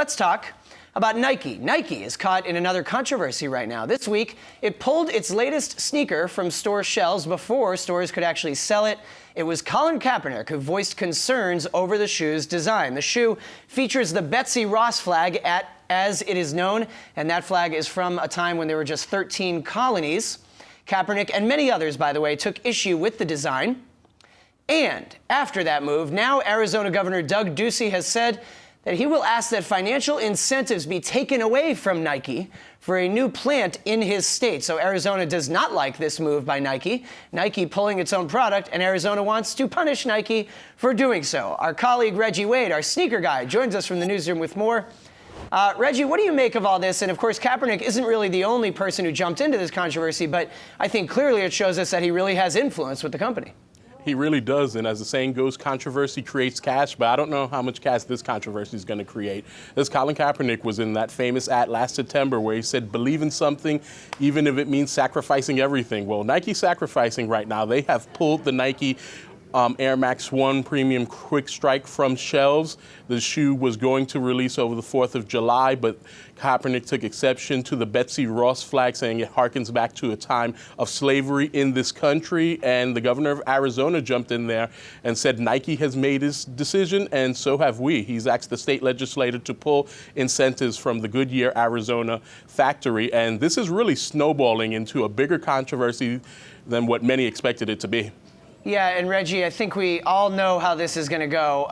let's talk about Nike. Nike is caught in another controversy right now. This week, it pulled its latest sneaker from store shelves before stores could actually sell it. It was Colin Kaepernick who voiced concerns over the shoe's design. The shoe features the Betsy Ross flag as it is known, and that flag is from a time when there were just 13 colonies. Kaepernick and many others, by the way, took issue with the design. And after that move, now Arizona Governor Doug Ducey has said that he will ask that financial incentives be taken away from Nike for a new plant in his state. So Arizona does not like this move by Nike. Nike pulling its own product, and Arizona wants to punish Nike for doing so. Our colleague Reggie Wade, our sneaker guy, joins us from the newsroom with more. Reggie, what do you make of all this? And of course, Kaepernick isn't really the only person who jumped into this controversy, but I think clearly it shows us that he really has influence with the company. He really does, and as the saying goes, controversy creates cash, but I don't know how much cash this controversy is going to create. As Colin Kaepernick was in that famous ad last September where he said, believe in something, even if it means sacrificing everything. Well, Nike's sacrificing right now. They have pulled the Nike Air Max 1 Premium Quick Strike from shelves. The shoe was going to release over the 4th of July, but Kaepernick took exception to the Betsy Ross flag, saying it harkens back to a time of slavery in this country. And the governor of Arizona jumped in there and said Nike has made his decision, and so have we. He's asked the state legislature to pull incentives from the Goodyear, Arizona factory. And this is really snowballing into a bigger controversy than what many expected it to be. Yeah, and Reggie, I think we all know how this is going to go.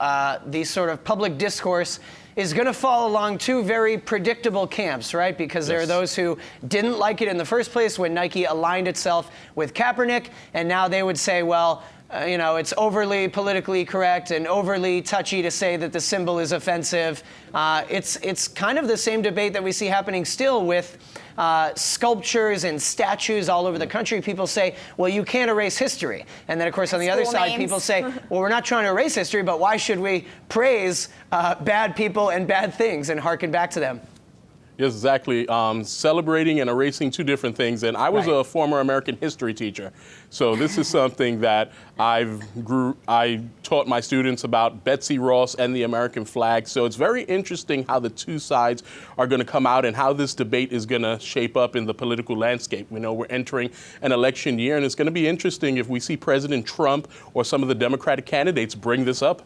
The sort of public discourse is going to fall along two very predictable camps, right? Because there are those who didn't like it in the first place when Nike aligned itself with Kaepernick, and now they would say, well, it's overly politically correct and overly touchy to say that the symbol is offensive. It's kind of the same debate that we see happening still with sculptures and statues all over the country. People say, well, you can't erase history. And then, of course, on the other side, people say, well, we're not trying to erase history, but why should we praise bad people and bad things and hearken back to them? Yes, exactly. Celebrating and erasing two different things. And I was a former American history teacher. So this is something that I taught my students about Betsy Ross and the American flag. So it's very interesting how the two sides are going to come out and how this debate is going to shape up in the political landscape. We know we're entering an election year, and it's going to be interesting if we see President Trump or some of the Democratic candidates bring this up.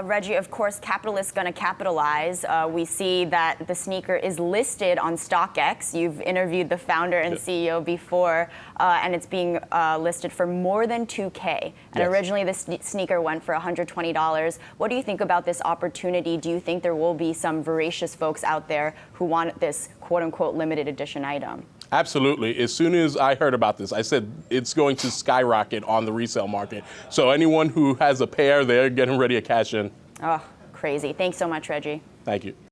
Reggie, of course, capitalists going to capitalize. We see that the sneaker is listed on StockX. You've interviewed the founder and CEO before, and it's being listed for more than $2K. And originally, this sneaker went for $120. What do you think about this opportunity? Do you think there will be some voracious folks out there who want this quote-unquote limited edition item? Absolutely. As soon as I heard about this, I said it's going to skyrocket on the resale market. So anyone who has a pair, they're getting ready to cash in. Oh, crazy. Thanks so much, Reggie. Thank you.